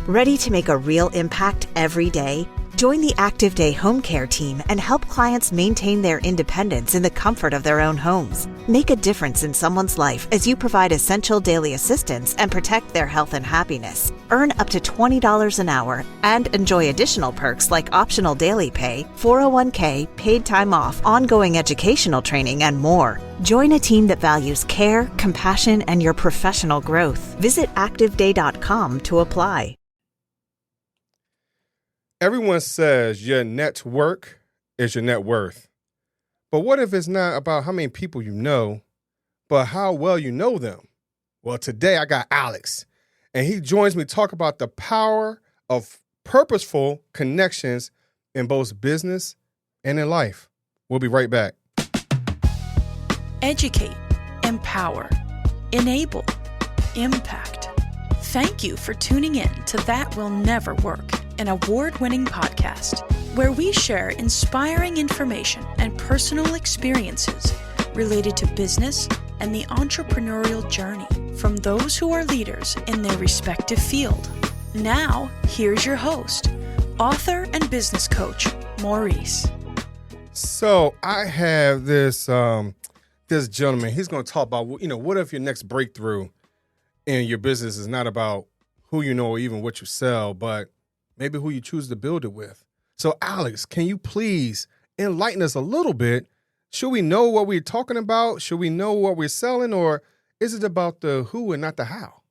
Ready to make a real impact every day? Join the Active Day Home Care team and help clients maintain their independence in the comfort of their own homes. Make a difference in someone's life as you provide essential daily assistance and protect their health and happiness. Earn up to $20 an hour and enjoy additional perks like optional daily pay, 401k, paid time off, ongoing educational training, and more. Join a team that values care, compassion, and your professional growth. Visit activeday.com to apply. Everyone says your network is your net worth. But what if it's not about how many people you know, but how well you know them? Well, today I got Alex, and he joins me to talk about the power of purposeful connections in both business and in life. We'll be right back. Educate, empower, enable, impact. Thank you for tuning in to That Will Nevr Work, an award-winning podcast where we share inspiring information and personal experiences related to business and the entrepreneurial journey from those who are leaders in their respective field. Now, here's your host, author and business coach, Maurice. So I have this this gentleman. He's going to talk about, what if your next breakthrough in your business is not about who you know or even what you sell, but maybe who you choose to build it with. So, Alex, can you please enlighten us a little bit? Should we know what we're talking about? Should we know what we're selling? Or is it about the who and not the how?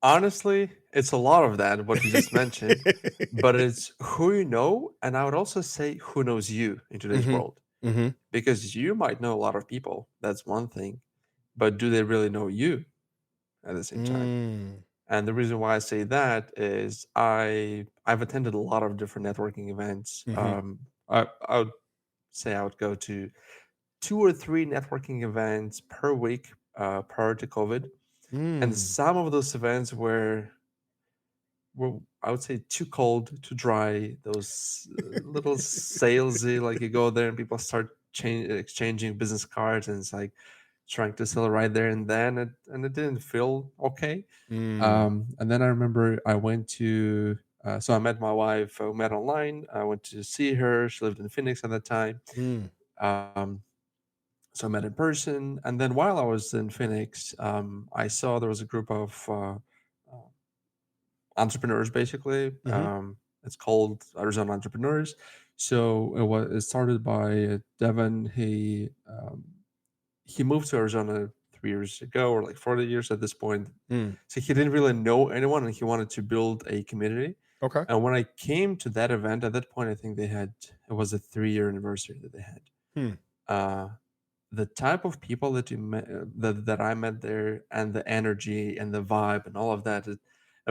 Honestly, it's a lot of that, what you just mentioned, but it's who you know. And I would also say who knows you in today's world. Mm-hmm. Because you might know a lot of people. That's one thing. But do they really know you at the same time? And the reason why I say that is I've attended a lot of different networking events. I would say I would go to 2 or 3 networking events per week prior to COVID. And some of those events were I would say too cold, too dry. Those little salesy, like you go there and people start exchanging business cards, and it's like trying to sell right there and then, and it didn't feel okay. And then I remember I went to, so I met my wife, we met online. I went to see her. She lived in Phoenix at that time. So I met in person. And then while I was in Phoenix, I saw there was a group of entrepreneurs, basically. It's called Arizona Entrepreneurs. So it started by Devin. He moved to Arizona 3 years ago, or like 40 years at this point. So he didn't really know anyone, and he wanted to build a community. Okay. And when I came to that event, at that point, I think it was a 3-year anniversary that they had. The type of people that you met, that I met there, and the energy and the vibe and all of that, it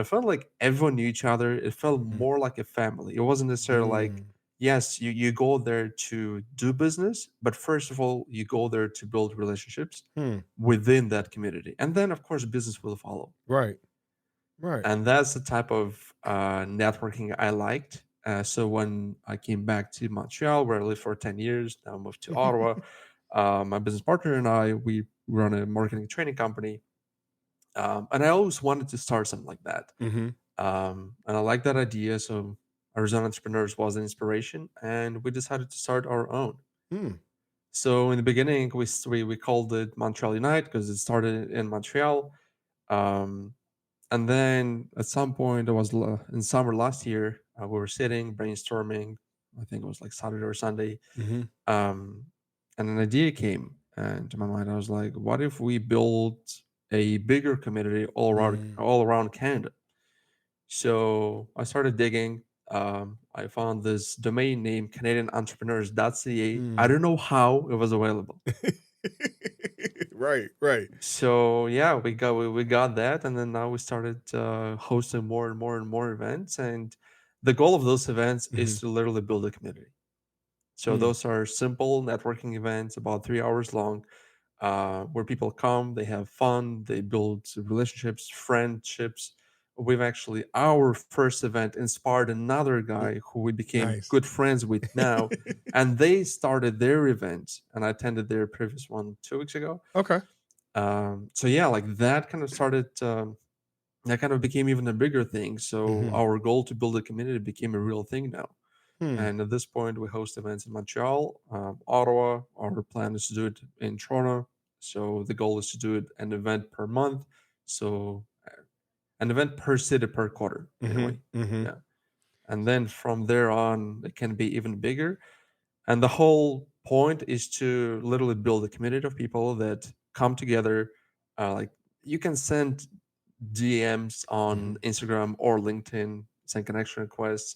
felt like everyone knew each other. It felt more like a family. It wasn't necessarily like, yes, you go there to do business, but first of all, you go there to build relationships within that community. And then, of course, business will follow. Right. And that's the type of networking I liked. So when I came back to Montreal, where I lived for 10 years, now I moved to Ottawa, my business partner and I, we run a marketing training company. And I always wanted to start something like that. And I like that idea. So Arizona Entrepreneurs was an inspiration, and we decided to start our own. So in the beginning, we called it Montreal Unite because it started in Montreal. And then at some point, it was in summer last year, we were sitting, brainstorming. I think it was like Saturday or Sunday. And an idea came to my mind. I was like, what if we built a bigger community all around Canada? So I started digging. I found this domain name, CanadianEntrepreneurs.ca. I don't know how it was available. Right. So yeah, we got that, and then now we started hosting more and more events. And the goal of those events is to literally build a community. So those are simple networking events, about 3 hours long, where people come, they have fun, they build relationships, friendships. Our first event inspired another guy who we became good friends with now, and they started their event, and I attended their previous one 2 weeks ago. Okay. So yeah, like that kind of started that kind of became even a bigger thing. So Mm-hmm. our goal to build a community became a real thing now. Hmm. And at this point, we host events in Montreal, Ottawa. Our plan is to do it in Toronto. So the goal is to do an event per month. So an event per city per quarter, in a Mm-hmm. way. Mm-hmm. Yeah. And then from there on, it can be even bigger. And the whole point is to literally build a community of people that come together. Like you can send DMs Mm-hmm. on Instagram or LinkedIn, send connection requests.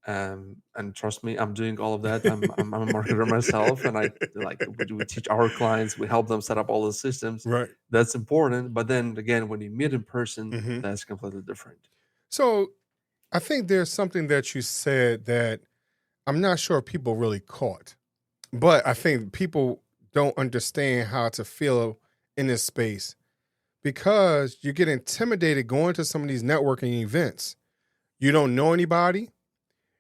And trust me, I'm doing all of that. I'm a marketer myself, and I like we teach our clients, we help them set up all the systems. Right. That's important. But then again, when you meet in person, Mm-hmm. that's completely different. So I think there's something that you said that I'm not sure if people really caught, but I think people don't understand how to feel in this space because you get intimidated going to some of these networking events. You don't know anybody.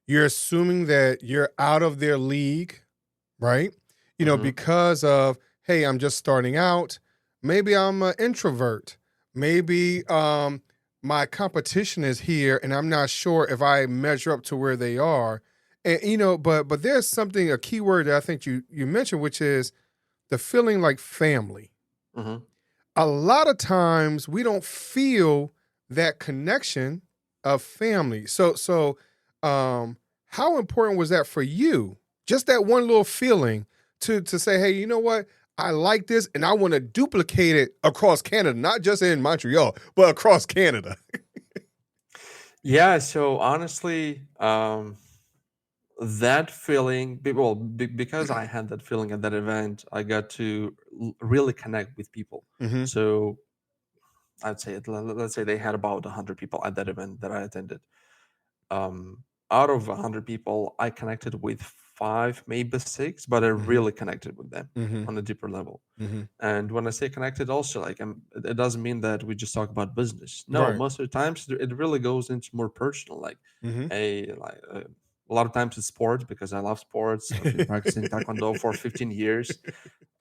You're assuming that you're out of their league, right? Mhm. Because of, hey, I'm just starting out. Maybe I'm an introvert. Maybe my competition is here and I'm not sure if I measure up to where they are. And but there's something, a key word that I think you mentioned, which is the feeling like family. Mhm. A lot of times we don't feel that connection of family. So how important was that for you? Just that one little feeling to say, hey, you know what? I like this and I want to duplicate it across Canada, not just in Montreal, but across Canada. Yeah. So honestly, that feeling, because I had that feeling at that event, I got to really connect with people. Mm-hmm. So let's say they had about 100 people at that event that I attended. Out of 100 people, I connected with 5, maybe 6, but I Mm-hmm. really connected with them Mm-hmm. on a deeper level. Mm-hmm. And when I say connected, also like it doesn't mean that we just talk about business. No, Right. most of the times it really goes into more personal. Like, Mm-hmm. hey, a lot of times it's sports because I love sports. I've been practicing taekwondo for 15 years.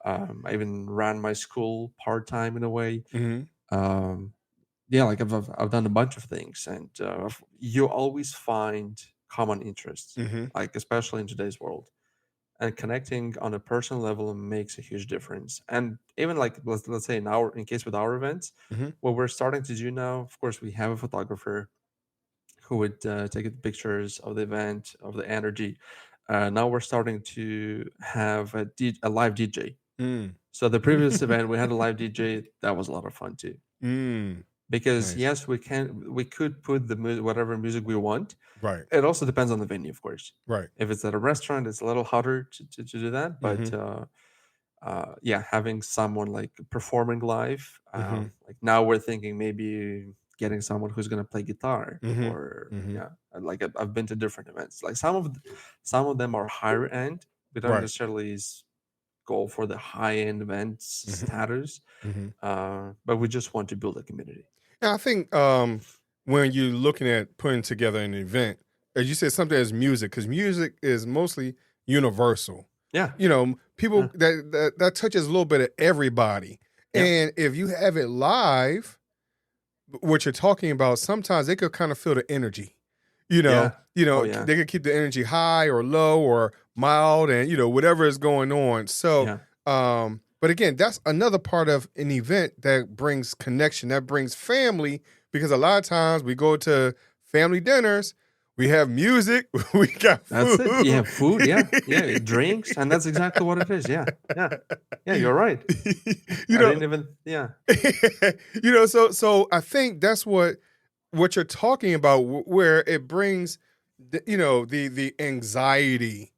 I even ran my school part time in a way. Mm-hmm. Um, yeah, like I've done a bunch of things, and you always find common interests, Mm-hmm. like especially in today's world. And connecting on a personal level makes a huge difference. And even like let's say in case with our events, Mm-hmm. what we're starting to do now, of course, we have a photographer who would take pictures of the event, of the energy. Now we're starting to have a live DJ. Mm. So the previous event we had a live DJ. That was a lot of fun too. Mm. Because Nice. yes, we could put whatever music we want. Right. It also depends on the venue, of course. Right. If it's at a restaurant, it's a little harder to do that. But Mm-hmm. yeah, having someone like performing live, Mm-hmm. like now we're thinking maybe getting someone who's going to play guitar, Mm-hmm. or Mm-hmm. yeah, like I've been to different events. Like some of them are higher end. We don't Right. necessarily go for the high end events Mm-hmm. status, Mm-hmm. but we just want to build a community. And I think when you're looking at putting together an event, as you said, something as music, because music is mostly universal. Yeah, People yeah, that touches a little bit of everybody. yeah, And if you have it live, what you're talking about, sometimes they could kind of feel the energy. yeah. Oh yeah, They could keep the energy high or low or mild, and whatever is going on. So, yeah. but again, that's another part of an event that brings connection, that brings family, because a lot of times we go to family dinners, we have music, we got That's it. You food. have food, yeah, yeah, drinks, and that's exactly what it is. Yeah, yeah, yeah. You're right. you I know, didn't even. Yeah, so I think that's what you're talking about, where it brings the anxiety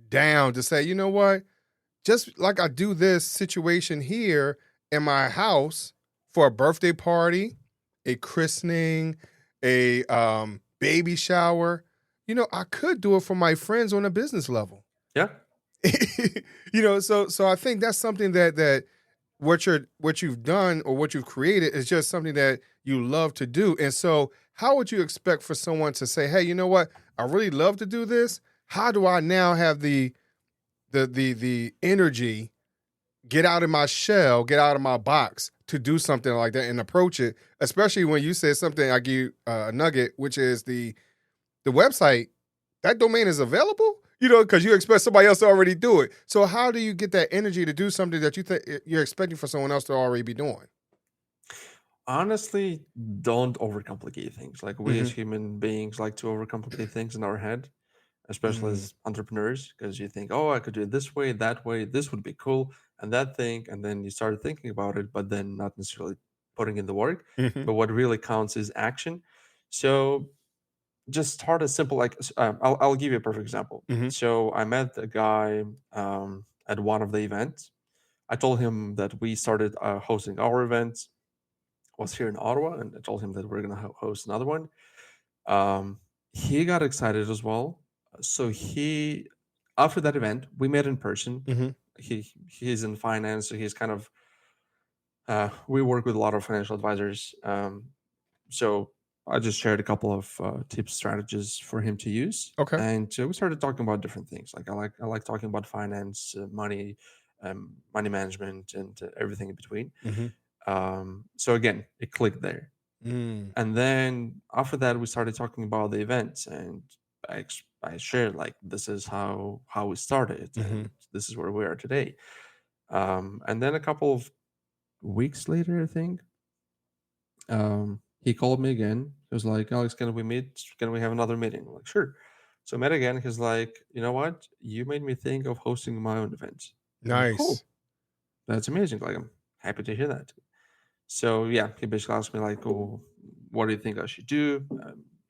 down to say, you know what, just like I do this situation here in my house for a birthday party, a christening, a baby shower, I could do it for my friends on a business level. yeah, So I think that's something that what you've done or what you've created is just something that you love to do. And so how would you expect for someone to say, hey, you know what, I really love to do this. How do I now have the energy, get out of my shell, get out of my box to do something like that and approach it, especially when you said something, I give you a nugget, which is the website, that domain is available, because you expect somebody else to already do it. So how do you get that energy to do something that you think you're expecting for someone else to already be doing? Honestly, don't overcomplicate things. Like we as Mm-hmm. human beings like to overcomplicate things in our head, especially Mm. as entrepreneurs, because you think, oh, I could do it this way, that way, this would be cool, and that thing, and then you start thinking about it, but then not necessarily putting in the work. Mm-hmm. But what really counts is action. So just start as simple like I'll give you a perfect example. Mm-hmm. So I met a guy at one of the events. I told him that we started hosting our events was here in Ottawa, and I told him that we're gonna host another one. Um, he got excited as well. So he, after that event, we met in person. Mm-hmm. He's in finance, so he's kind of. We work with a lot of financial advisors, so I just shared a couple of tips, strategies for him to use, Okay. and we started talking about different things. Like I like talking about finance, money, money management, and everything in between. Mm-hmm. So again, it clicked there. Mm. And then after that, we started talking about the events, and I shared like this is how we started, Mm-hmm. and this is where we are today. And then a couple of weeks later, I think, he called me again. He was like, "Alex, can we meet? Can we have another meeting?" I'm like, "Sure." So met again. He's like, "You know what? You made me think of hosting my own events." I'm like, Nice. "Cool, that's amazing. Like, I'm happy to hear that." So yeah, he basically asked me like, "Oh, what do you think I should do?"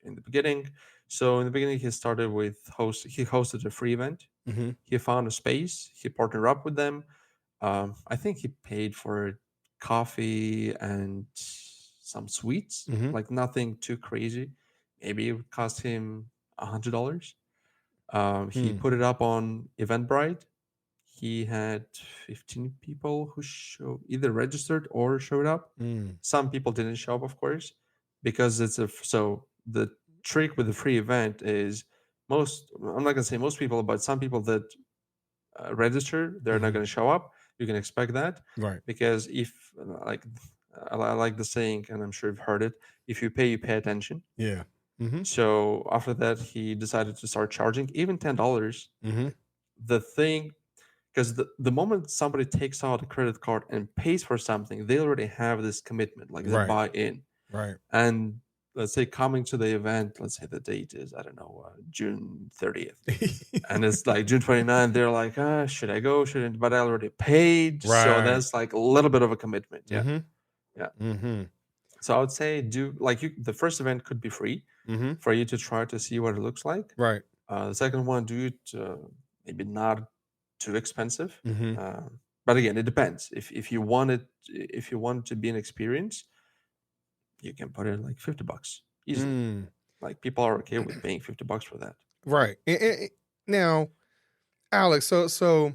In the beginning. So in the beginning, he started with host. He hosted a free event. Mm-hmm. He found a space. He partnered up with them. I think he paid for coffee and some sweets, Mm-hmm. like nothing too crazy. Maybe it would cost him $100. He Mm. put it up on Eventbrite. He had 15 people who either registered or showed up. Mm. Some people didn't show up, of course, because so the trick with the free event is I'm not gonna say most people, but some people that register, they're not Mm-hmm. going to show up. You can expect that Right. because if like I like the saying, and I'm sure you've heard it: if you pay, you pay attention. Yeah. Mm-hmm. So after that, he decided to start charging even $10. Mm-hmm. The thing, because the moment somebody takes out a credit card and pays for something, they already have this commitment, like they Right. buy in. Right. And let's say coming to the event, let's say the date is, I don't know, June 30th. And it's like June 29th, they're like, should I go? Shouldn't? But I already paid. So Right. that's like a little bit of a commitment. Yeah. Mm-hmm. Yeah. Mm-hmm. So I would say the first event could be free Mm-hmm. for you to try to see what it looks like. Right. The second one, do it maybe not too expensive. Mm-hmm. But again, it depends. If you want it to be an experience, you can put it like $50 easily. Mm. Like people are okay with paying $50 for that. Right. Now, Alex, so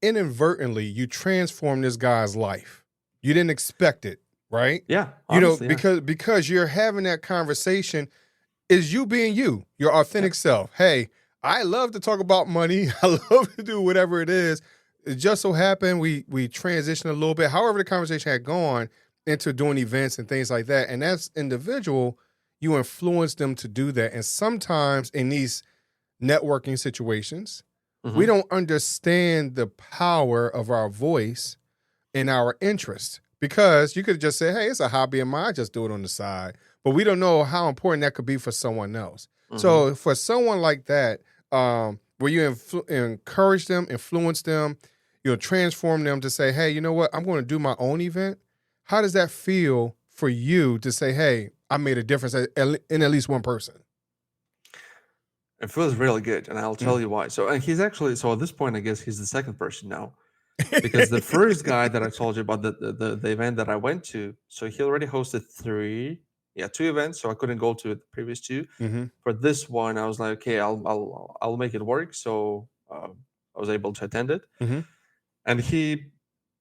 inadvertently you transformed this guy's life. You didn't expect it, right? Yeah, honestly, yeah. because you're having that conversation, is you being you, your authentic self. Hey, I love to talk about money. I love to do whatever it is. It just so happened we transitioned a little bit. However, the conversation had gone into doing events and things like that. And as individual, you influence them to do that. And sometimes in these networking situations, we don't understand the power of our voice and our interest, because you could just say, hey, it's a hobby of mine, I just do it on the side. But we don't know how important that could be for someone else. So for someone like that, where you encourage them, influence them, you'll transform them to say, hey, you know what, I'm going to do my own event. How does that feel for you to say, hey, I made a difference in at least one person? It feels really good, and I'll tell you why. So, and he's actually, so at this point, I guess he's the second person now, because the first guy that I told you about the event that I went to, so he already hosted two events, so I couldn't go to the previous two. For this one, I was like, okay, I'll make it work. So I was able to attend it, and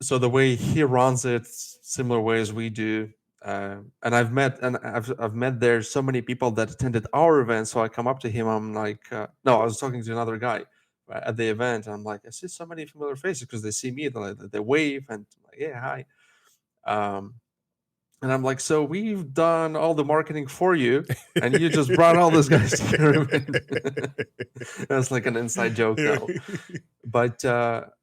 so the way he runs it, similar way as we do. And I've met there so many people that attended our event. So I come up to him. I'm like, no, I was talking to another guy at the event. And I'm like, I see so many familiar faces because they see me. They wave and I'm like, yeah, hi. And I'm like, so we've done all the marketing for you, and you just brought all those guys to your event. That's like an inside joke now. But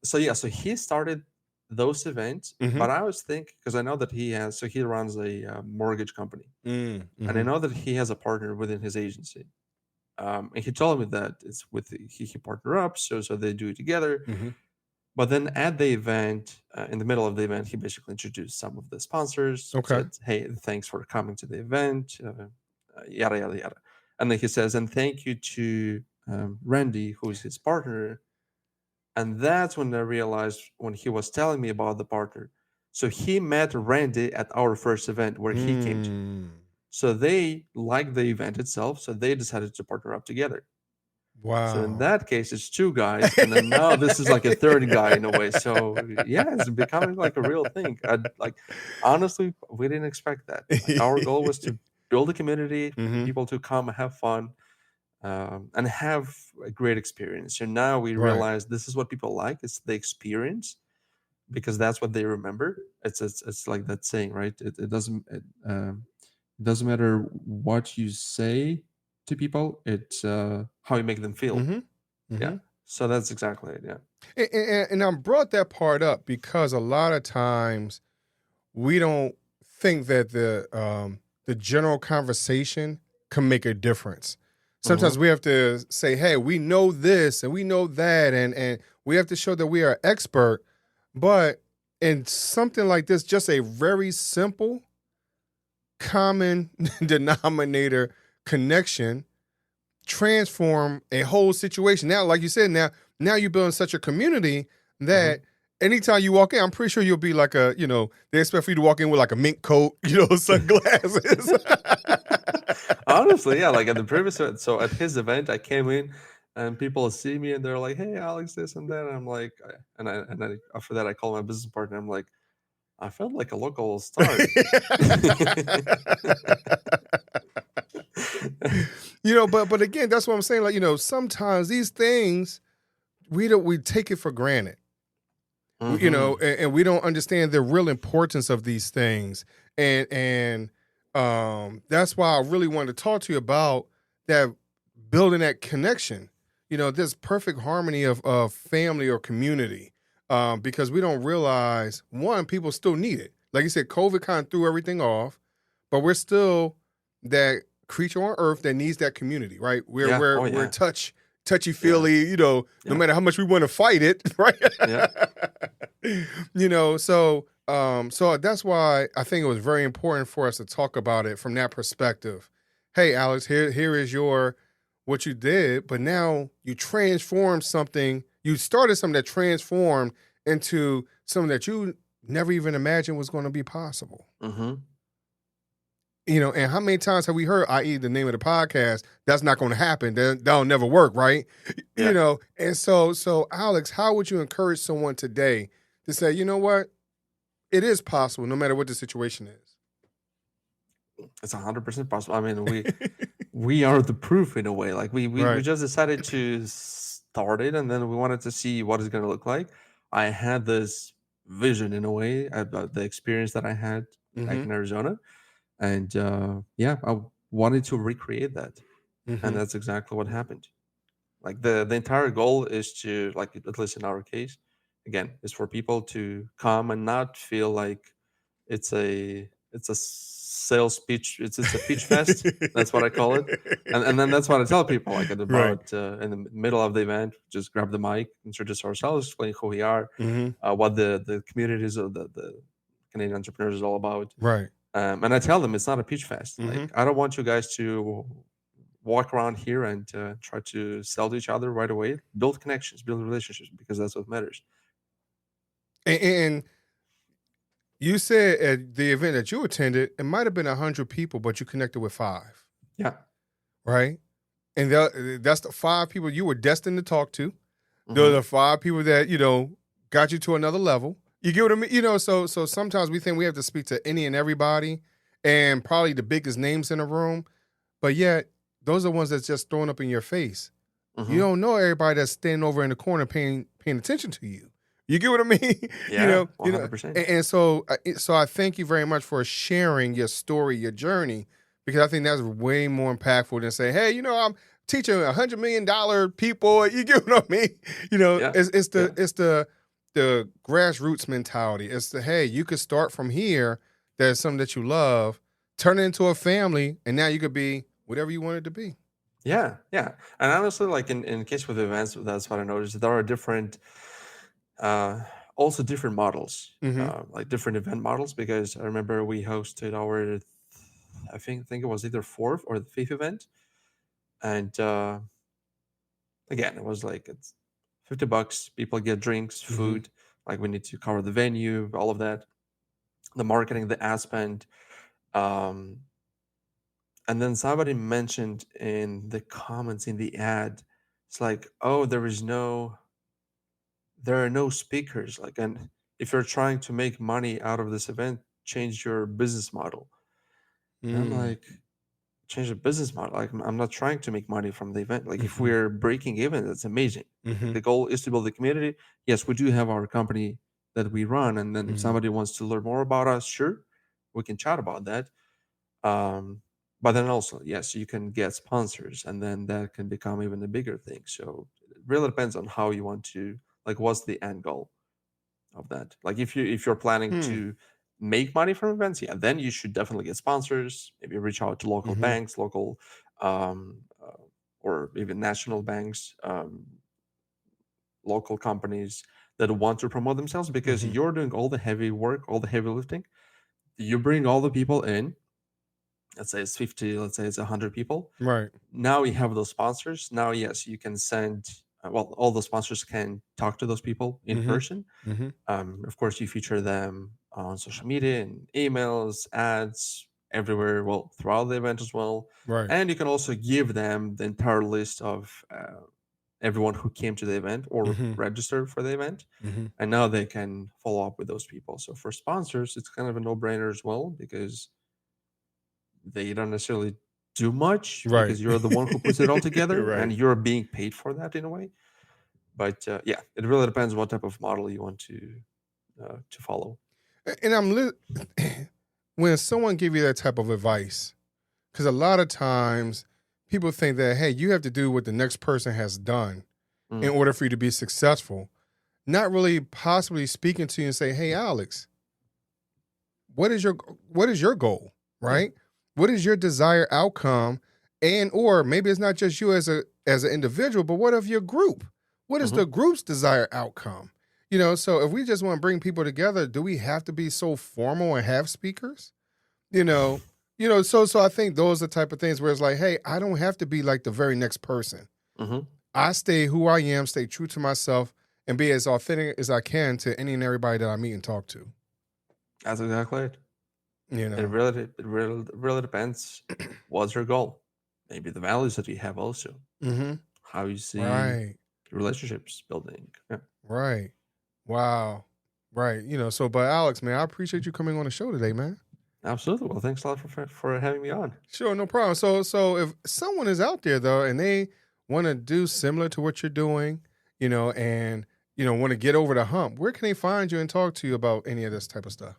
so he started those events. But I was thinking, because I know that he runs a mortgage company, and I know that he has a partner within his agency. And he told me that it's with he partner up, so they do it together. But then at the event, in the middle of the event, he basically introduced some of the sponsors. Okay. Said, "Hey, thanks for coming to the event." Yada yada yada. And then he says, "And thank you to Randy, who's his partner." And that's when I realized, when he was telling me about the partner. So he met Randy at our first event where he came to. So they liked the event itself, so they decided to partner up together. Wow. So in that case, it's two guys, and then now this is like a third guy in a way. So yeah, it's becoming like a real thing. Honestly, we didn't expect that. Like, our goal was to build a community, people to come have fun, and have a great experience. So now we realize this is what people like. It's the experience, because that's what they remember. It's like that saying, right? It doesn't matter what you say to people, it's how you make them feel. Yeah, so that's exactly it. Yeah, and I brought that part up because a lot of times we don't think that the general conversation can make a difference. Sometimes we have to say, hey, we know this and we know that, and we have to show that we are expert. But in something like this, just a very simple common denominator connection transform a whole situation. Now, like you said, now you're building such a community that anytime you walk in, I'm pretty sure you'll be like they expect for you to walk in with like a mink coat, sunglasses. Honestly, yeah, like at the previous event, so at his event, I came in and people see me and they're like, "Hey, Alex, this and that." And I'm like, and I after that, I call my business partner. I'm like, I felt like a local star. But again, that's what I'm saying. Like, sometimes these things we take it for granted. And we don't understand the real importance of these things. And that's why I really wanted to talk to you about that, building that connection. This perfect harmony of family or community. Because we don't realize, one, people still need it. Like you said, COVID kind of threw everything off, but we're still that creature on earth that needs that community, right? We're touchy-feely, no matter how much we want to fight it, right? So that's why I think it was very important for us to talk about it from that perspective. Hey, Alex, here is what you did, but now you transformed something. You started something that transformed into something that you never even imagined was going to be possible. And how many times have we heard, i.e. the name of the podcast, that's not going to happen, that'll never work, right? And so Alex, how would you encourage someone today to say, you know what, it is possible no matter what the situation is? It's 100% possible. I mean, we are the proof in a way. Like we just decided to start it, and then we wanted to see what it's going to look like. I had this vision in a way about the experience that I had back in Arizona, and I wanted to recreate that, and that's exactly what happened. Like the entire goal is to, like, at least in our case, again, is for people to come and not feel like it's a sales pitch. It's a pitch fest. That's what I call it. And then that's what I tell people, like in the middle of the event, just grab the mic, introduce ourselves, explain who we are, what the communities of the Canadian entrepreneurs is all about. Right. And I tell them it's not a pitch fest. Like, I don't want you guys to walk around here and try to sell to each other right away. Build connections, build relationships, because that's what matters. And you said at the event that you attended, it might have been 100 people, but you connected with 5. Yeah. Right? And that's the 5 people you were destined to talk to. Those are the 5 people that, got you to another level. You get what I mean? So sometimes we think we have to speak to any and everybody and probably the biggest names in the room, but yet those are the ones that's just thrown up in your face. You don't know everybody that's standing over in the corner paying attention to you. You get what I mean? Yeah, 100%. And so I thank you very much for sharing your story, your journey, because I think that's way more impactful than say, hey, I'm teaching $100 million people. You get what I mean? Yeah. It's the grassroots mentality. It's the, hey, you could start from here. There's something that you love, turn it into a family, and now you could be whatever you want it to be. Yeah. And honestly, like in case with events, that's what I noticed. There are different, also different models, like different event models. Because I remember we hosted our, I think it was either fourth or the fifth event, and again, it was like it's $50. People get drinks, food. Like we need to cover the venue, all of that, the marketing, the ad spend. And then somebody mentioned in the comments in the ad, it's like, oh, there are no speakers. Like, and if you're trying to make money out of this event, change your business model. And I'm like, change the business model. Like, I'm not trying to make money from the event. Like, if we're breaking even, that's amazing. Like, the goal is to build a community. Yes, we do have our company that we run, and then if somebody wants to learn more about us, sure, we can chat about that. But then also, yes, you can get sponsors, and then that can become even a bigger thing. So it really depends on how you want to, like, what's the end goal of that. Like, if you're planning to make money from events, yeah, then you should definitely get sponsors. Maybe reach out to local banks, local, or even national banks, local companies that want to promote themselves, because you're doing all the heavy work, all the heavy lifting. You bring all the people in. Let's say it's 50, let's say it's 100 people. Right. Now you have those sponsors. Now, yes, you can send, all the sponsors can talk to those people in person. Of course, you feature them on social media and emails, ads, everywhere, well, throughout the event as well. Right. And you can also give them the entire list of everyone who came to the event or registered for the event. And now they can follow up with those people. So for sponsors, it's kind of a no-brainer as well, because they don't necessarily do much, Right. because you're the one who puts it all together Right. and you're being paid for that in a way. But yeah, it really depends what type of model you want to follow. And when someone give you that type of advice, because a lot of times people think that, hey, you have to do what the next person has done in order for you to be successful. Not really possibly speaking to you and say, hey, Alex, what is your goal, right? What is your desired outcome? And or maybe it's not just you as an individual, but what of your group? What is the group's desired outcome? So if we just want to bring people together, do we have to be so formal and have speakers? So I think those are the type of things where it's like, hey, I don't have to be like the very next person. I stay who I am, stay true to myself, and be as authentic as I can to any and everybody that I meet and talk to. That's exactly it. It really depends. What's your goal? Maybe the values that you have also. How you see relationships building. Yeah. Right. Wow. Right. But Alex, man, I appreciate you coming on the show today, man. Absolutely. Well, thanks a lot for having me on. Sure, no problem. So if someone is out there though, and they want to do similar to what you're doing, and want to get over the hump, where can they find you and talk to you about any of this type of stuff?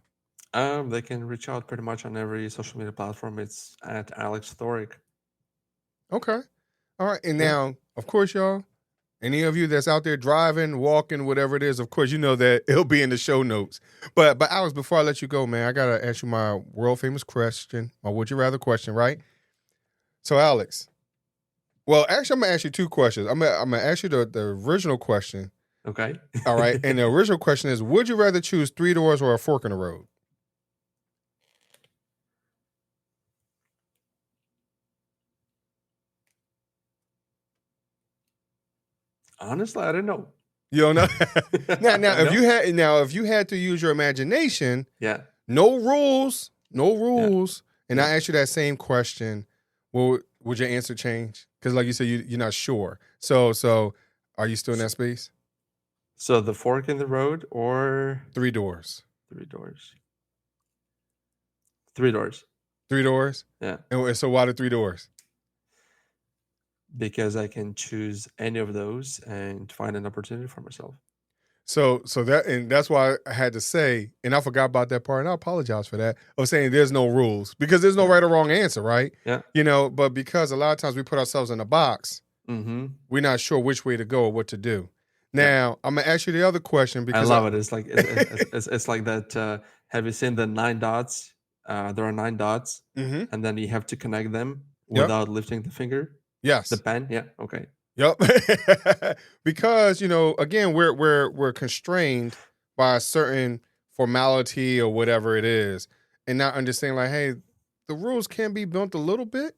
They can reach out pretty much on every social media platform. It's at Alex Thoric. Okay. All right. And now, of course, y'all, any of you that's out there driving, walking, whatever it is, of course, you know that it'll be in the show notes. But Alex, before I let you go, man, I got to ask you my world famous question, my would you rather question, right? So, Alex, well, actually, I'm going to ask you two questions. I'm going to ask you the original question. Okay. All right. And the original question is, would you rather choose 3 doors or a fork in the road? Honestly, I don't know. You don't know? now, if you had to use your imagination, no rules, and I asked you that same question, well, would your answer change? Because like you said, you're not sure. So are you still in that space? So the fork in the road or 3 doors? 3 doors. 3 doors. 3 doors? Yeah. And so why the 3 doors? Because I can choose any of those and find an opportunity for myself. So that's why I had to say, and I forgot about that part, and I apologize for that. I was saying there's no rules because there's no right or wrong answer, right? Yeah. But because a lot of times we put ourselves in a box, we're not sure which way to go or what to do. Now, I'm gonna ask you the other question because I love it. It's like it's like that. Have you seen the 9 dots? There are 9 dots, and then you have to connect them without lifting the finger. Yes. The pen. Yeah. Okay. Yep. Because, again, we're constrained by a certain formality or whatever it is, and not understanding like, hey, the rules can be built a little bit,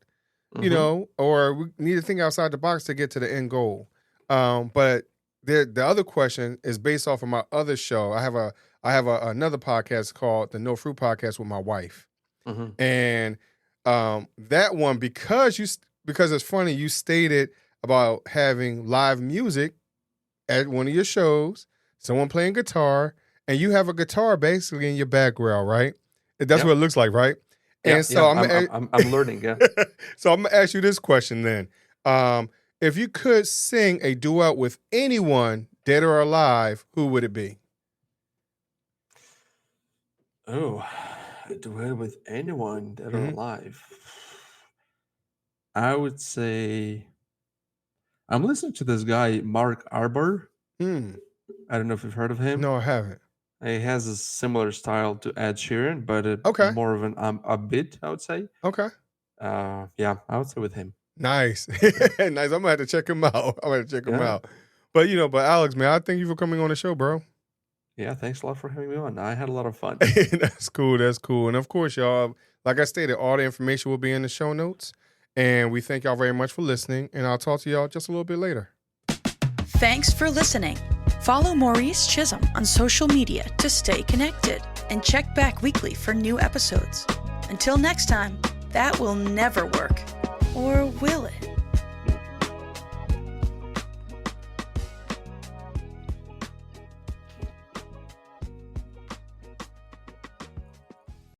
or we need to think outside the box to get to the end goal. But the other question is based off of my other show. I have another podcast called the No Fruit Podcast with my wife, and that one because it's funny, you stated about having live music at one of your shows, someone playing guitar, and you have a guitar basically in your background, right? That's what it looks like, right? Yeah, and so I'm learning. Yeah. So I'm gonna ask you this question then: if you could sing a duet with anyone, dead or alive, who would it be? Oh, a duet with anyone, dead or alive. I would say. I'm listening to this guy, Mark Arbor. I don't know if you've heard of him. No, I haven't. He has a similar style to Ed Sheeran, but more of an upbeat, I would say. Okay. Yeah, I would say with him. Nice. Nice. I'm going to have to check him out. But, but Alex, man, I thank you for coming on the show, bro. Yeah, thanks a lot for having me on. I had a lot of fun. That's cool. That's cool. And of course, y'all, like I stated, all the information will be in the show notes. And we thank y'all very much for listening. And I'll talk to y'all just a little bit later. Thanks for listening. Follow Maurice Chism on social media to stay connected and check back weekly for new episodes. Until next time, that will never work. Or will it?